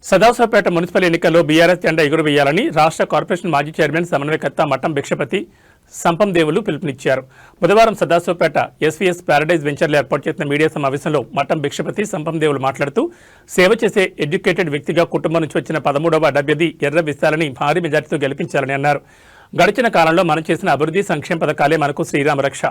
Sadasivpet municipal ఎన్నికల్లో BRS జెండా ఎగురవేయాలని రాష్ట్ర కార్పొరేషన్ మాజీ చైర్మన్ సమన్వయకర్త మఠం భిక్షపతి సంపం దేవులు పిలుపునిచ్చారు. బుధవారం సదాశివపేట ఎస్వీఎస్ ప్యారడైజ్ వెంచర్లో ఏర్పాటు చేసిన మీడియా సమావేశంలో మఠం భిక్షపతి సంపం దేవులు మాట్లాడుతూ సేవ చేసే ఎడ్యుకేటెడ్ వ్యక్తిగా కుటుంబం నుంచి వచ్చిన 13వ వార్డు అభ్యర్థి ఎర్ర విశాలని భారీ మెజార్టీతో గెలిపించాలని అన్నారు. గడిచిన కాలంలో మనం చేసిన అభివృద్ధి సంక్షేమ పథకాలే మనకు శ్రీరామ రక్ష.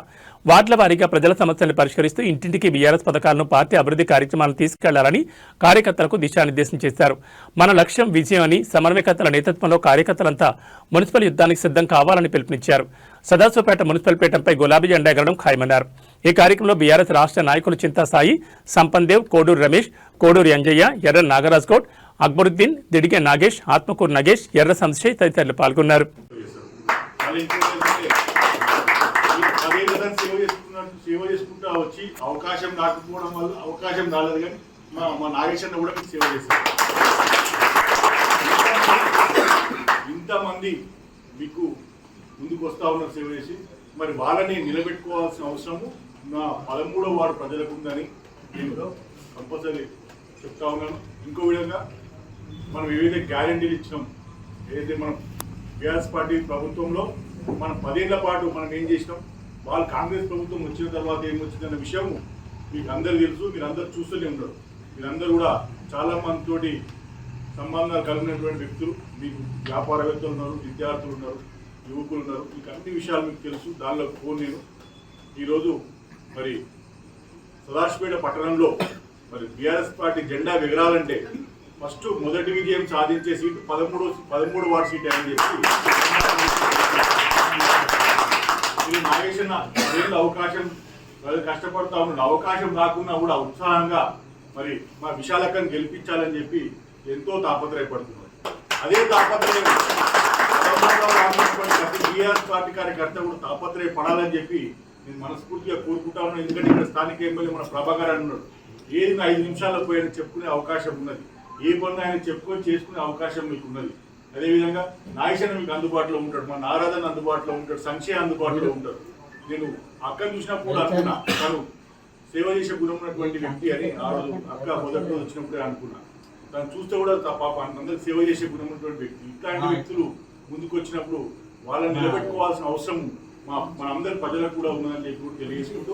వార్డుల వారీగా ప్రజల సమస్యలను పరిష్కరిస్తూ ఇంటింటికి బీఆర్ఎస్ పథకాలను పార్టీ అభివృద్ధి కార్యక్రమాలను తీసుకెళ్లాలని కార్యకర్తలకు దిశానిర్దేశం చేశారు. మన లక్ష్యం విజయం అని సమన్వయకర్తల నేతృత్వంలో కార్యకర్తలంతా మున్సిపల్ యుద్ధానికి సిద్ధం కావాలని పిలుపునిచ్చారు. సదాశివపేట మున్సిపల్ పీఠంపై గులాబీ జెండా ఎగరడం ఖాయమన్నారు. ఈ కార్యక్రమంలో బీఆర్ఎస్ రాష్ట్ర నాయకులు చింతా సాయి, సంపన్దేవ్, కోడూరు రమేష్, కోడూరు అంజయ్య, ఎర్ర నాగరాజ్ గౌడ్, అక్బరుద్దీన్, దిడిగే నాగేష్, ఆత్మకూరు నగేష్, ఎర్ర సంశయ్ తదితరులు పాల్గొన్నారు. సేవ చేసుకుంటా వచ్చి అవకాశం రాకపోవడం వల్ల అవకాశం రాలేదు, కానీ మా నాగేశ్వరని కూడా మీకు సేవ చేశారు. ఇంతమంది మీకు ముందుకు వస్తా ఉన్నారు సేవ చేసి, మరి వాళ్ళని నిలబెట్టుకోవాల్సిన అవసరము నా 13వ వార్డు ప్రజలకు ఉందని నేను కంపల్సరీ చెప్తా ఉన్నాను. ఇంకో విధంగా మనం ఏవైతే గ్యారంటీలు ఇచ్చినాం, ఏదైతే మనం బీఆర్ఎస్ పార్టీ ప్రభుత్వంలో మనం 10 ఏళ్ల పాటు మనం ఏం చేసినాం, వాళ్ళు కాంగ్రెస్ ప్రభుత్వం వచ్చిన తర్వాత ఏమొచ్చిందన్న విషయం మీకు అందరు తెలుసు. మీరు అందరు చూస్తూనే ఉంటారు. మీరందరూ కూడా చాలా మందితోటి సంబంధాలు కలిగినటువంటి వ్యక్తులు, మీకు వ్యాపారవేత్తలు ఉన్నారు, విద్యార్థులు ఉన్నారు, యువకులు ఉన్నారు. మీకు అన్ని విషయాలు మీకు తెలుసు. దానిలో నేను ఈరోజు మరి సదాశివపేట పట్టణంలో మరి బీఆర్ఎస్ పార్టీ జెండా ఎగరాలంటే ఫస్ట్ మొదటి విజయం సాధించే సీటు 13 వార్డు సీట్ అని చెప్పి నాగేశ్వర అవకాశం కష్టపడతా ఉన్న అవకాశం రాకుండా కూడా ఉత్సాహంగా మరి మా విశాలకని గెలిపించాలని చెప్పి ఎంతో తాపత్రయపడుతున్నారు. అదే తాపత్రయం ప్రతి బీఆర్ఎస్ పార్టీ కార్యకర్త కూడా తాపత్రయపడాలని చెప్పి నేను మనస్ఫూర్తిగా కోరుకుంటా ఉన్నాను. ఎందుకంటే ఇక్కడ స్థానిక ఎమ్మెల్యే మన ప్రభాకర్ ఉన్నాడు. ఏది 5 నిమిషాల్లో పోయి ఆయన చెప్పుకునే అవకాశం ఉన్నది. ఏ పనులు ఆయన చెప్పుకొని చేసుకునే అవకాశం మీకు ఉన్నది. అదేవిధంగా నాగేశ్వర మీకు అందుబాటులో ఉంటాడు, మన నారాధన అందుబాటులో ఉంటాడు, సంక్షేమ అందుబాటులో ఉంటాడు. నేను అక్కను చూసినప్పుడు అనుకున్నా తను సేవ చేసే గుణం ఉన్నటువంటి వ్యక్తి అని. ఆ రోజు అక్క మొదట్లో వచ్చినప్పుడే అనుకున్నా. తను చూస్తే కూడా పాప అందరికి సేవ చేసే గుణం ఉన్నటువంటి వ్యక్తి. ఇట్లాంటి వ్యక్తులు ముందుకు వచ్చినప్పుడు వాళ్ళని నిలబెట్టుకోవాల్సిన అవసరం మనందరి ప్రజలకు కూడా ఉందని చెప్పి తెలియజేసుకుంటూ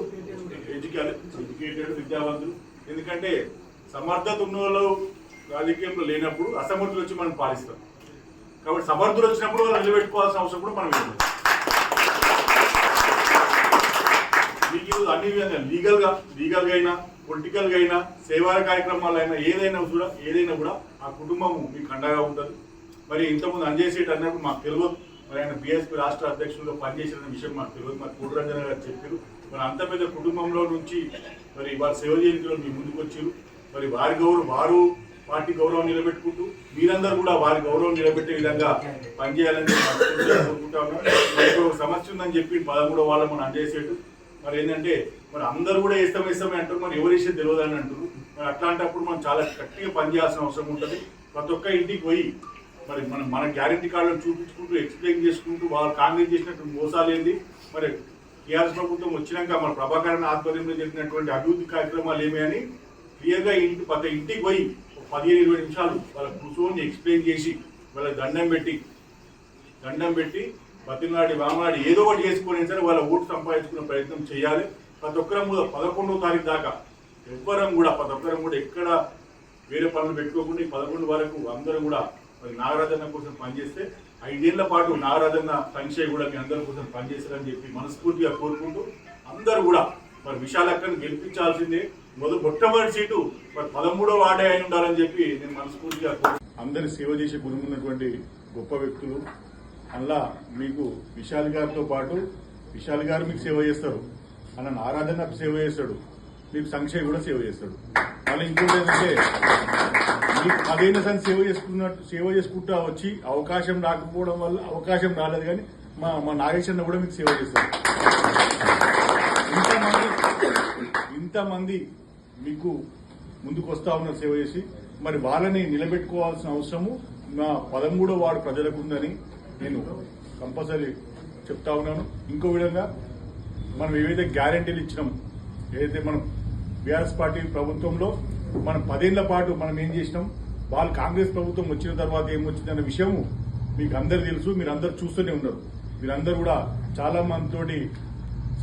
ఎడ్యుకేటెడ్ విద్యావంతులు, ఎందుకంటే సమర్థత ఉన్న వాళ్ళు రాజకీయంలో లేనప్పుడు అసమర్థులు వచ్చి మనం పాలిస్తాం. కాబట్టి సమర్థులు వచ్చినప్పుడు వాళ్ళు నిలబెట్టుకోవాల్సిన అవసరం కూడా మనం లేదు. మీకు అన్ని విధంగా లీగల్గా అయినా పొలిటికల్గా అయినా సేవా కార్యక్రమాలు అయినా ఏదైనా కూడా ఆ కుటుంబము మీకు అండగా ఉంటుంది. మరి ఇంతకుముందు అంజయ్ సీట్ అన్నప్పుడు మాకు తెలియదు. మరి ఆయన బీఎస్పీ రాష్ట్ర అధ్యక్షుడిగా పనిచేసిన విషయం మాకు తెలియదు. మరి కోటరంజన గారు చెప్పారు. మరి అంత పెద్ద కుటుంబంలో నుంచి మరి వారి సేవ చేయడంలో మీ ముందుకు వచ్చారు. మరి వారు పార్టీ గౌరవం నిలబెట్టుకుంటూ మీరందరూ కూడా వారి గౌరవం నిలబెట్టే విధంగా పనిచేయాలని కోరుకుంటా ఉన్నారు. మరి ఒక సమస్య ఉందని చెప్పి 13వ వార్డు మనం అంజేసేటు మరి ఏంటంటే మరి అందరూ కూడా ఇష్టమే అంటారు. మరి ఎవరి ఇష్టం తెలియదు అని అంటారు. మరి అట్లాంటప్పుడు మనం చాలా గట్టిగా పనిచేయాల్సిన అవసరం ఉంటుంది. ప్రతి ఒక్క ఇంటికి పోయి మరి మన గ్యారెంటీ కార్డులను చూపించుకుంటూ ఎక్స్ప్లెయిన్ చేసుకుంటూ వాళ్ళు కాంగ్రెస్ చేసినటువంటి మోసాలు ఏంది, మరి టీఆర్ఎస్ ప్రభుత్వం వచ్చినాక మన ప్రభాకరన్ ఆధ్వర్యంలో చెప్పినటువంటి అభివృద్ధి కార్యక్రమాలు ఏమి అని క్లియర్గా ప్రతి ఇంటికి పోయి 15-20 నిమిషాలు వాళ్ళ కూర్చొని ఎక్స్ప్లెయిన్ చేసి వాళ్ళకి దండం పెట్టి బతినాడి వామనాడి ఏదో ఒకటి చేసుకొని సరే వాళ్ళ ఓటు సంపాదించుకునే ప్రయత్నం చేయాలి. ప్రతి ఒక్కరం కూడా 11వ తారీఖు దాకా ప్రతి ఒక్కరం కూడా ఎక్కడ వేరే పనులు పెట్టుకోకుండా 11 వరకు అందరూ కూడా మరి నాగరాజన్న కోసం పనిచేస్తే 5 ఏళ్ల పాటు నాగరాజన్న సంక్షేమ కూడా మీ అందరి కోసం పనిచేస్తారని చెప్పి మనస్ఫూర్తిగా కోరుకుంటూ అందరూ కూడా మరి విశాలక్కను గెలిపించాల్సిందే. మొట్టమొదటి సీటు మరి 13వ వార్డే అయి ఉండాలని చెప్పి నేను మనస్ఫూర్తిగా అందరి సేవ చేసే గుణం ఉన్నటువంటి గొప్ప వ్యక్తులు. అలా మీకు విశాల్ గారితో పాటు విశాల్ గారు మీకు సేవ చేస్తారు, అన్న నారాధన సేవ చేస్తాడు, మీకు సంక్షేమ కూడా సేవ చేస్తాడు. మళ్ళీ ఇంకోటి ఏంటంటే మీకు 10 ఏళ్ళ సార్ సేవ చేసుకుంటా వచ్చి అవకాశం రాకపోవడం వల్ల అవకాశం రాలేదు, కానీ మా నాగేశ్వరని కూడా మీకు సేవ చేస్తారు. ఇంతమంది మీకు ముందుకు వస్తా ఉన్నారు సేవ చేసి, మరి వాళ్ళని నిలబెట్టుకోవాల్సిన అవసరము నా 13వ వార్డు ప్రజలకు ఉందని నేను కంపల్సరీ చెప్తా ఉన్నాను. ఇంకో విధంగా మనం ఏవైతే గ్యారంటీలు ఇచ్చినాం, ఏదైతే మనం బీఆర్ఎస్ పార్టీ ప్రభుత్వంలో మనం 10 ఏళ్ల పాటు మనం ఏం చేసినాం, వాళ్ళు కాంగ్రెస్ ప్రభుత్వం వచ్చిన తర్వాత ఏమొచ్చిందన్న విషయము మీకు అందరు తెలుసు, మీరు అందరు చూస్తూనే ఉన్నారు. మీరందరూ కూడా చాలా మందితోటి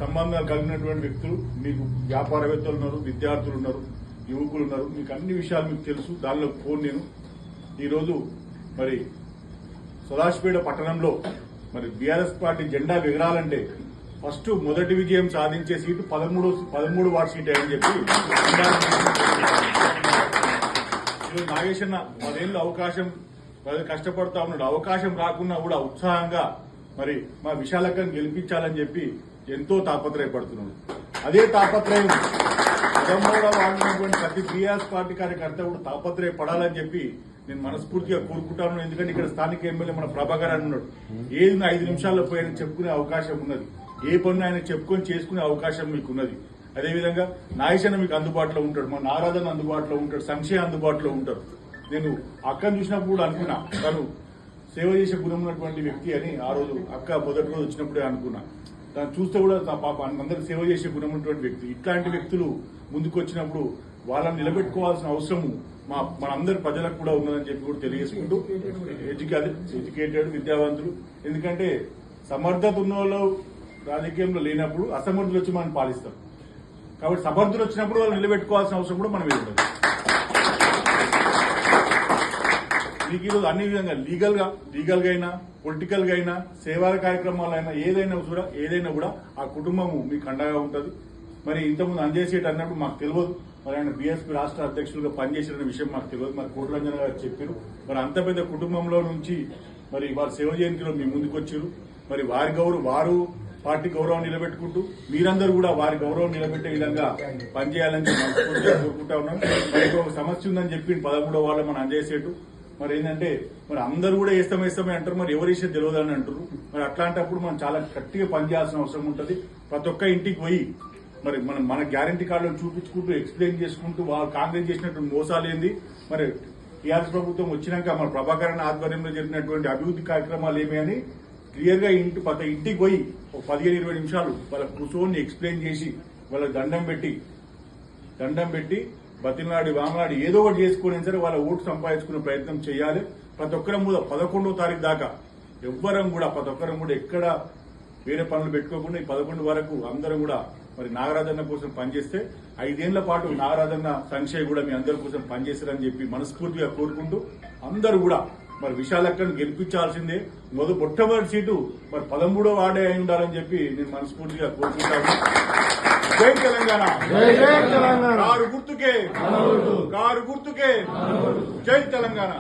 సంబంధాలు కలిగినటువంటి వ్యక్తులు, మీకు వ్యాపారవేత్తలు ఉన్నారు, విద్యార్థులు ఉన్నారు, యువకులు ఉన్నారు, మీకు అన్ని విషయాలు మీకు తెలుసు. దానిలో నేను ఈరోజు మరి సదాశివపేట పట్టణంలో మరి బీఆర్ఎస్ పార్టీ జెండా ఎగరాలంటే ఫస్ట్ మొదటి విజయం సాధించే సీటు 13 వార్డు సీట్ అని చెప్పి ఈరోజు నాగేశన్న 10 ఏళ్ళు అవకాశం కష్టపడతా ఉన్నాడు. అవకాశం రాకున్నా కూడా ఉత్సాహంగా మరి మా విశాలక్కను గెలిపించాలని చెప్పి ఎంతో తాపత్రయపడుతున్నాడు. అదే తాపత్రయం 13వ వార్డున్నటువంటి ప్రతి బీఆర్ఎస్ పార్టీ కార్యకర్త కూడా తాపత్రయపడాలని చెప్పి నేను మనస్ఫూర్తిగా కోరుకుంటాను. ఎందుకంటే ఇక్కడ స్థానిక ఎమ్మెల్యే మన ప్రభాకర్ అని ఉన్నాడు. ఏది 5 నిమిషాల్లో పోయి ఆయన చెప్పుకునే అవకాశం ఉన్నది. ఏ పనులు ఆయన చెప్పుకొని చేసుకునే అవకాశం మీకు ఉన్నది. అదేవిధంగా నాగేశన్న మీకు అందుబాటులో ఉంటాడు, మన నారాధన అందుబాటులో ఉంటాడు, సంక్షేమ అందుబాటులో ఉంటాడు. నేను అక్కను చూసినప్పుడు కూడా అనుకున్నా తను సేవ చేసే గుణం ఉన్నటువంటి వ్యక్తి అని. ఆ రోజు అక్క మొదటి రోజు వచ్చినప్పుడే అనుకున్నా. దాన్ని చూస్తే కూడా పాప అందరికి సేవ చేసే గుణం ఉన్నటువంటి వ్యక్తి. ఇట్లాంటి వ్యక్తులు ముందుకు వచ్చినప్పుడు వాళ్ళని నిలబెట్టుకోవాల్సిన అవసరము మనందరి ప్రజలకు కూడా ఉన్నదని చెప్పి కూడా తెలియజేసుకుంటూ ఎడ్యుకేటెడ్ విద్యావంతులు, ఎందుకంటే సమర్థత ఉన్న వాళ్ళు రాజకీయంలో లేనప్పుడు అసమర్థులు వచ్చి మనం పాలిస్తారు. కాబట్టి సమర్థులు వచ్చినప్పుడు వాళ్ళు నిలబెట్టుకోవాల్సిన అవసరం కూడా మనం ఉంటుంది. మీకు ఈరోజు అన్ని విధంగా లీగల్ గా అయినా పొలిటికల్ గా అయినా సేవా కార్యక్రమాలైనా ఏదైనా కూడా ఆ కుటుంబము మీకు అండగా ఉంటుంది. మరి ఇంతకుముందు అంజయ్ సేఠ్ అన్నప్పుడు మాకు తెలియదు, మరి ఆయన బీఎస్పీ రాష్ట్ర అధ్యక్షులుగా పనిచేసిన విషయం మాకు తెలియదు. మరి కోట్లంజన గారు చెప్పారు. మరి అంత పెద్ద కుటుంబంలో నుంచి మరి వారి శివ జయంతిలో మీ ముందుకు వచ్చారు. మరి వారు పార్టీ గౌరవం నిలబెట్టుకుంటూ మీరందరూ కూడా వారి గౌరవం నిలబెట్టే విధంగా పనిచేయాలని మనస్ఫూర్తిగా కోరుకుంటా ఉన్నాం. మరి ఒక సమస్య ఉందని చెప్పి 13వ వార్డులో మన అంజయ్ సేఠు మరి ఏంటంటే మరి అందరూ కూడా వేస్తామే అంటారు, మరి ఎవరి విషయం తెలియదు అని అంటారు. మరి అట్లాంటప్పుడు మనం చాలా గట్టిగా పనిచేయాల్సిన అవసరం ఉంటుంది. ప్రతి ఒక్క ఇంటికి పోయి మరి మన గ్యారంటీ కార్డులను చూపించుకుంటూ ఎక్స్ప్లెయిన్ చేసుకుంటూ వాళ్ళు కాంగ్రెస్ చేసినటువంటి మోసాలు ఏంది, మరి టీఆర్ఎస్ ప్రభుత్వం వచ్చినాక మన ప్రభాకరన్ ఆధ్వర్యంలో జరిగినటువంటి అభివృద్ధి కార్యక్రమాలు ఏమి అని క్లియర్ గా ప్రతి ఇంటికి పోయి ఒక 15-20 నిమిషాలు వాళ్ళ కూర్చొని ఎక్స్ప్లెయిన్ చేసి వాళ్ళకి దండం పెట్టి బతిలాడి వామలాడి ఏదో ఒకటి చేసుకుని సరే వాళ్ళ ఓటు సంపాదించుకునే ప్రయత్నం చేయాలి. ప్రతి ఒక్కరం కూడా 11వ తారీఖు దాకా ప్రతి ఒక్కరం కూడా ఎక్కడ వేరే పనులు పెట్టుకోకుండా ఈ 11 వరకు అందరం కూడా మరి నాగరాజన్న కోసం పనిచేస్తే 5 ఏళ్ల పాటు నాగరాజన్న సంక్షేమ కూడా మీ అందరి కోసం పనిచేస్తారని చెప్పి మనస్ఫూర్తిగా కోరుకుంటూ అందరూ కూడా మరి విశాలక్కను గెలిపించాల్సిందే. మొట్టమొదటి సీటు మరి 13వ వార్డే అయి ఉండాలని చెప్పి నేను మనస్ఫూర్తిగా కోరుకుంటాను. జై తెలంగాణ, కారు గుర్తుకే, జై తెలంగాణ.